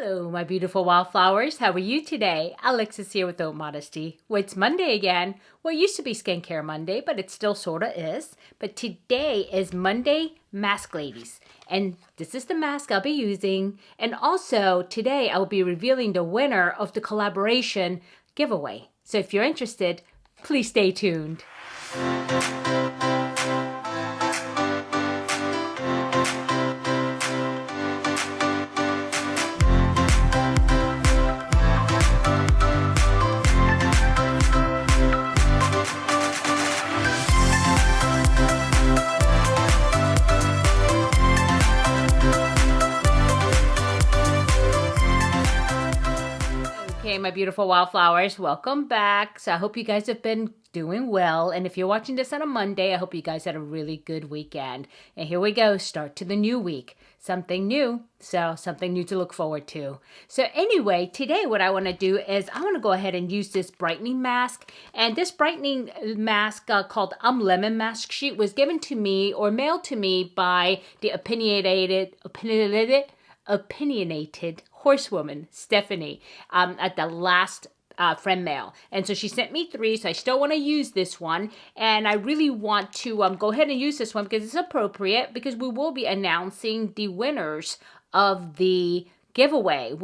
Hello, my beautiful wildflowers. How are you today? Alexis here with Modesty. Well, it's Monday again. Well, it used to be Skincare Monday, but it still sort of is. But today is Monday Mask Ladies. And this is the mask I'll be using. And also, today I'll be revealing the winner of the collaboration giveaway. So if you're interested, please stay tuned. Okay, my beautiful wildflowers, welcome back. So I hope you guys have been doing well. And if you're watching this on a Monday, I hope you guys had a really good weekend. And here we go, start to the new week. Something new, so something new to look forward to. So anyway, today what I want to do is I want to go ahead and use this brightening mask. And this brightening mask called Lemon Mask Sheet was given to me or mailed to me by the opinionated Horsewoman, Stephanie, at the last friend mail. And so she sent me 3, so I still want to use this one. And I really want to go ahead and use this one because it's appropriate, because we will be announcing the winners of the giveaway.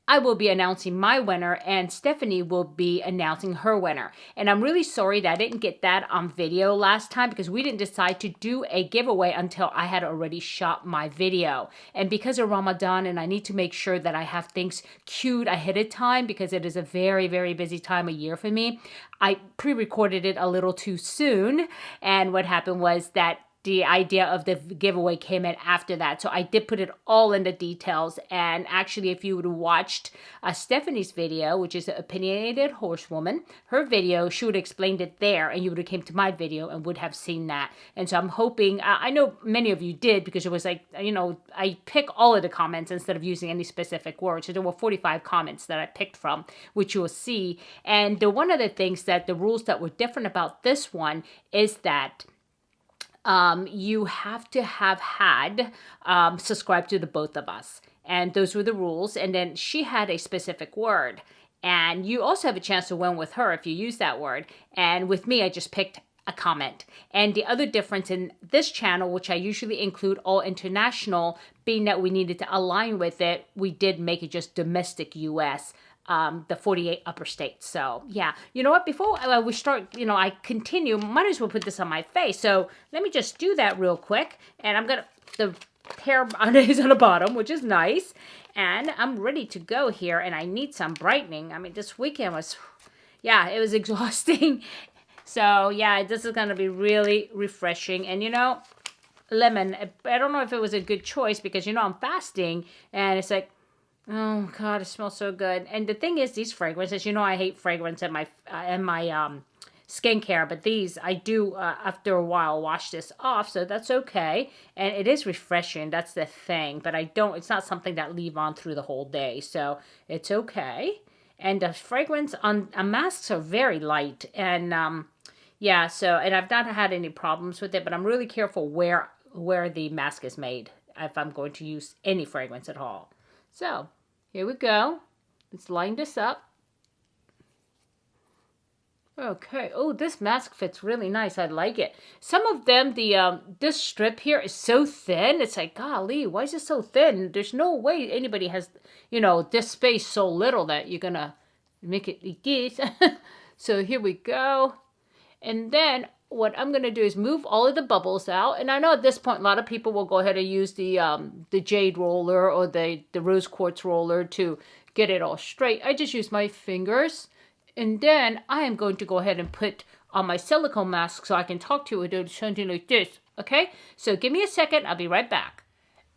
I will be announcing my winner and Stephanie will be announcing her winner. And I'm really sorry that I didn't get that on video last time because we didn't decide to do a giveaway until I had already shot my video. And because of Ramadan and I need to make sure that I have things queued ahead of time because it is a very, very busy time of year for me, I pre-recorded it a little too soon. And what happened was that the idea of the giveaway came in after that. So I did put it all in the details. And actually, if you would have watched Stephanie's video, which is Opinionated Horsewoman, her video, she would have explained it there and you would have came to my video and would have seen that. And so I'm hoping, I know many of you did because it was like, you know, I pick all of the comments instead of using any specific words. So there were 45 comments that I picked from, which you will see. And one of the things that the rules that were different about this one is that you have to have had subscribed to the both of us. And those were the rules. And then she had a specific word. And you also have a chance to win with her if you use that word. And with me, I just picked a comment. And the other difference in this channel, which I usually include all international, being that we needed to align with it, we did make it just domestic US. The 48 upper states. So yeah, you know what, before we start, you know, I continue, might as well put this on my face. So let me just do that real quick. And I'm gonna, the hair is on the bottom, which is nice. And I'm ready to go here and I need some brightening. I mean, this weekend was, yeah, it was exhausting. So yeah, this is gonna be really refreshing. And you know, lemon, I don't know if it was a good choice because, you know, I'm fasting and it's like, oh God, it smells so good. And the thing is, these fragrances, you know, I hate fragrance in my skincare, but these I do after a while wash this off, so that's okay. And it is refreshing, that's the thing. But it's not something that leave on through the whole day, so it's okay. And the fragrance on masks are very light, and yeah. So, and I've not had any problems with it, but I'm really careful where the mask is made if I'm going to use any fragrance at all. So, here we go. Let's line this up. Okay. Oh, this mask fits really nice. I like it. Some of them, this strip here is so thin. It's like, golly, why is it so thin? There's no way anybody has, you know, this space so little that you're going to make it like this. So, here we go. And then what I'm going to do is move all of the bubbles out. And I know at this point, a lot of people will go ahead and use the jade roller or the rose quartz roller to get it all straight. I just use my fingers. And then I am going to go ahead and put on my silicone mask so I can talk to it and something like this. Okay? So give me a second. I'll be right back.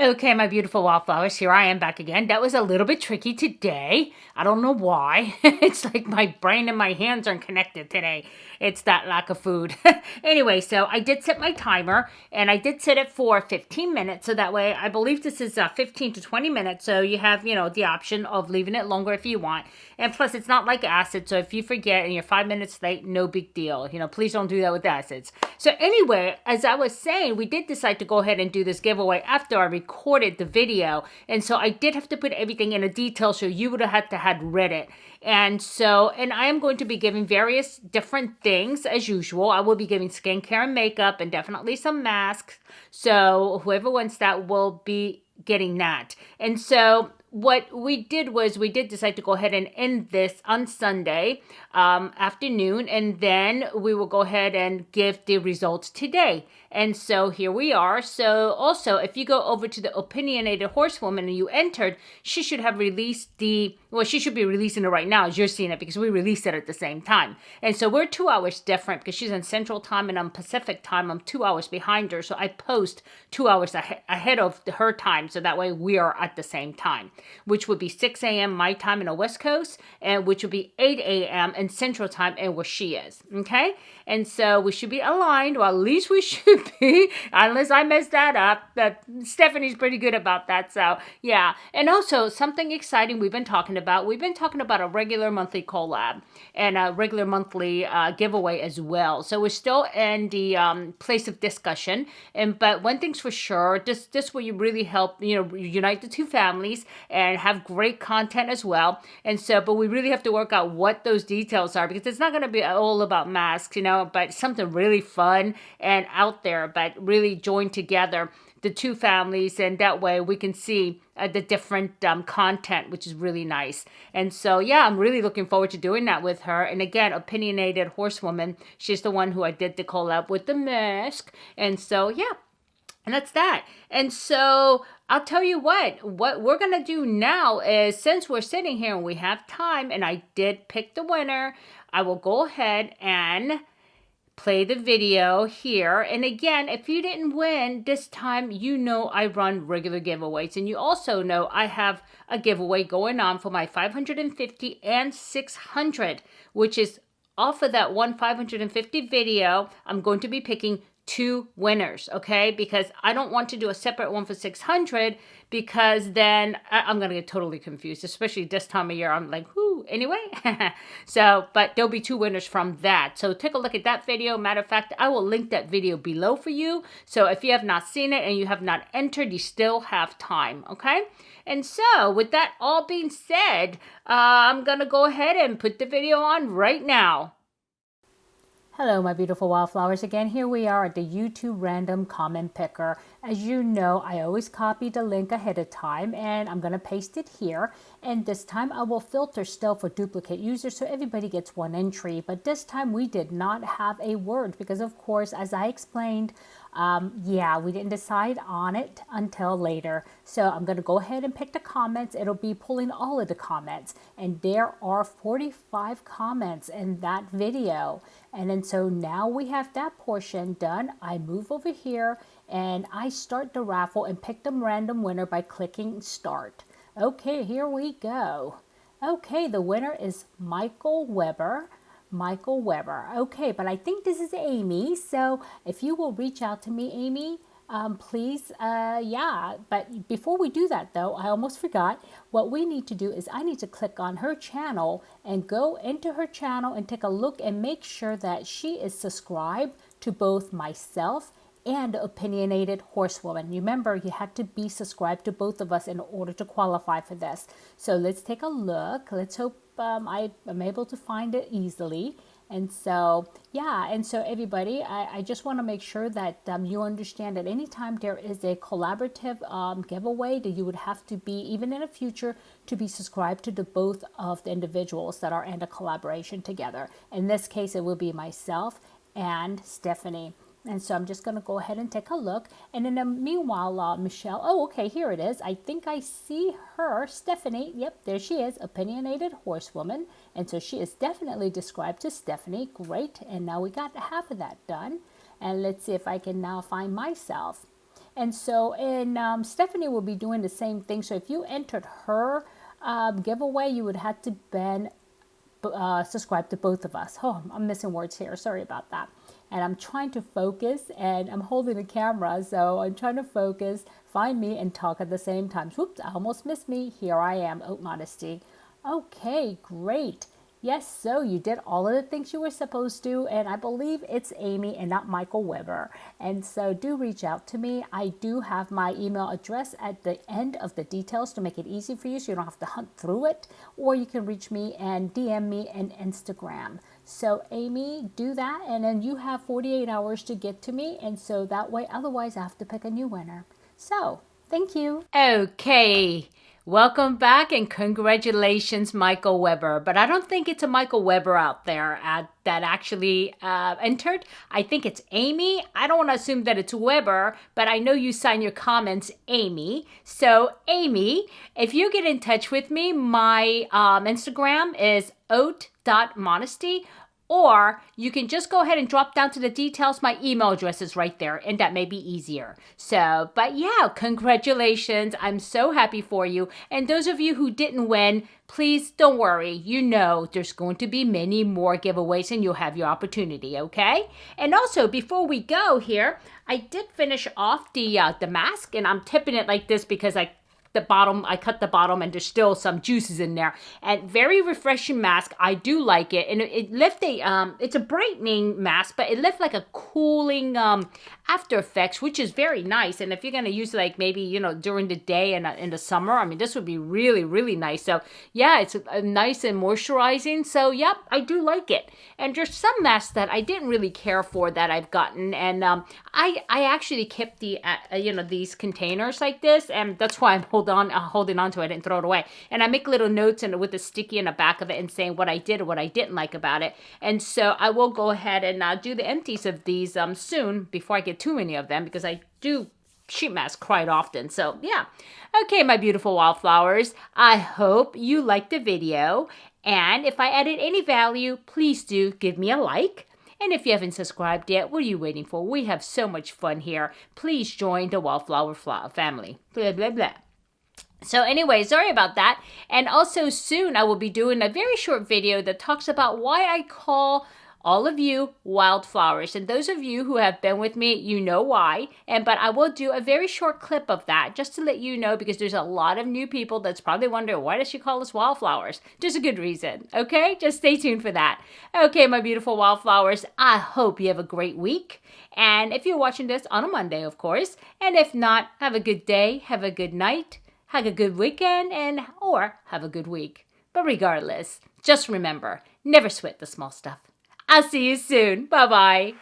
Okay, my beautiful wildflowers, here I am back again. That was a little bit tricky today. I don't know why. It's like my brain and my hands aren't connected today. It's that lack of food. Anyway, so I did set my timer, and I did set it for 15 minutes. So that way, I believe this is 15 to 20 minutes. So you have, you know, the option of leaving it longer if you want. And plus, it's not like acid. So if you forget and you're 5 minutes late, no big deal. You know, please don't do that with acids. So anyway, as I was saying, we did decide to go ahead and do this giveaway after I recorded recorded the video. And so I did have to put everything in a detail, so you would have had to had read it. And so, and I am going to be giving various different things as usual. I will be giving skincare and makeup and definitely some masks. So whoever wants that will be getting that. And so what we did was we did decide to go ahead and end this on Sunday afternoon, and then we will go ahead and give the results today. And so here we are. So also, if you go over to the Opinionated Horsewoman and you entered, she should have released she should be releasing it right now as you're seeing it, because we released it at the same time. And so we're 2 hours different because she's in Central Time and I'm Pacific Time. I'm 2 hours behind her. So I post 2 hours ahead of her time. So that way we are at the same time, which would be 6 a.m. my time in the West Coast, and which would be 8 a.m. in Central Time and where she is. Okay. And so we should be aligned, or at least we should be, unless I mess that up. But Stephanie's pretty good about that. So yeah. And also something exciting we've been talking about a regular monthly collab and a regular monthly giveaway as well. So we're still in the place of discussion. But one thing's for sure, this will really help, unite the two families and have great content as well. And so, but we really have to work out what those details are, because it's not going to be all about masks, but something really fun and out there, but really join together the two families, and that way we can see the different content, which is really nice. And so, yeah, I'm really looking forward to doing that with her. And again, Opinionated Horsewoman, she's the one who I did the collab with the mask. And so, yeah. And that's that. And so I'll tell you what we're going to do now is, since we're sitting here and we have time and I did pick the winner, I will go ahead and play the video here. And again, if you didn't win this time, I run regular giveaways. And you also know I have a giveaway going on for my 550 and 600, which is off of that one 550 video. I'm going to be picking 2 winners, okay? Because I don't want to do a separate one for 600, because then I'm going to get totally confused, especially this time of year. I'm like, whoo, anyway. So, but there'll be 2 winners from that. So take a look at that video. Matter of fact, I will link that video below for you. So if you have not seen it and you have not entered, you still have time, okay? And so with that all being said, I'm going to go ahead and put the video on right now. Hello, my beautiful wildflowers. Again, here we are at the YouTube Random Comment Picker. As you know, I always copy the link ahead of time, and I'm going to paste it here. And this time I will filter still for duplicate users, so everybody gets 1 entry. But this time we did not have a word because, of course, as I explained, we didn't decide on it until later. So I'm going to go ahead and pick the comments. It'll be pulling all of the comments. And there are 45 comments in that video. And then so now we have that portion done. I move over here and I start the raffle and pick the random winner by clicking start. Okay, here we go. Okay, the winner is Michael Weber. Okay, but I think this is Amy. So if you will reach out to me, Amy, please, but before we do that though, I almost forgot. What we need to do is I need to click on her channel and go into her channel and take a look and make sure that she is subscribed to both myself and Opinionated Horsewoman. Remember, you had to be subscribed to both of us in order to qualify for this. So let's take a look. Let's hope I am able to find it easily. And so, yeah, and so everybody, I just want to make sure that you understand that anytime there is a collaborative giveaway, that you would have to be, even in the future, to be subscribed to the both of the individuals that are in a collaboration together. In this case, it will be myself and Stephanie. And so I'm just going to go ahead and take a look. And then meanwhile, Michelle, oh, okay, here it is. I think I see her, Stephanie. Yep, there she is, Opinionated Horsewoman. And so she is definitely described to Stephanie. Great. And now we got half of that done. And let's see if I can now find myself. And so Stephanie will be doing the same thing. So if you entered her giveaway, you would have to been subscribe to both of us. Oh, I'm missing words here. Sorry about that. And I'm trying to focus, and I'm holding the camera, so I'm trying to focus, find me, and talk at the same time. Whoops, I almost missed me. Here I am. Oh, Modesty. Okay, great. Yes, so you did all of the things you were supposed to, and I believe it's Amy and not Michael Weber. And so do reach out to me. I do have my email address at the end of the details to make it easy for you so you don't have to hunt through it, or you can reach me and DM me on Instagram. So Amy, do that, and then you have 48 hours to get to me, and so that way, otherwise I have to pick a new winner. So, thank you. Okay. Welcome back and congratulations, Michael Weber. But I don't think it's a Michael Weber out there that actually entered. I think it's Amy. I don't want to assume that it's Weber, but I know you sign your comments Amy. So Amy, if you get in touch with me, my Instagram is haute.modesty. Or you can just go ahead and drop down to the details. My email address is right there, and that may be easier. So, but yeah, congratulations. I'm so happy for you. And those of you who didn't win, please don't worry. You know there's going to be many more giveaways, and you'll have your opportunity, okay? And also, before we go here, I did finish off the mask, and I'm tipping it like this because I cut the bottom and there's still some juices in there. And very refreshing mask. I do like it. And it left it's a brightening mask, but it left like a cooling after effects, which is very nice. And if you're going to use it like maybe, you know, during the day and in the summer, I mean, this would be really, really nice. So yeah, it's nice and moisturizing. So yep, I do like it. And there's some masks that I didn't really care for that I've gotten. And I actually kept the, these containers like this. And that's why I'm holding on to it and throw it away. And I make little notes with a sticky in the back of it and saying what I did or what I didn't like about it. And so I will go ahead and do the empties of these soon before I get too many of them, because I do sheet mask quite often. So yeah. Okay, my beautiful wildflowers. I hope you liked the video. And if I added any value, please do give me a like. And if you haven't subscribed yet, what are you waiting for? We have so much fun here. Please join the Wildflower family. Blah, blah, blah. So anyway, sorry about that. And also soon I will be doing a very short video that talks about why I call all of you wildflowers. And those of you who have been with me, you know why. But I will do a very short clip of that just to let you know, because there's a lot of new people that's probably wondering, why does she call us wildflowers? There's a good reason, okay? Just stay tuned for that. Okay, my beautiful wildflowers, I hope you have a great week. And if you're watching this on a Monday, of course, and if not, have a good day, have a good night, have a good weekend, or have a good week. But regardless, just remember, never sweat the small stuff. I'll see you soon. Bye-bye.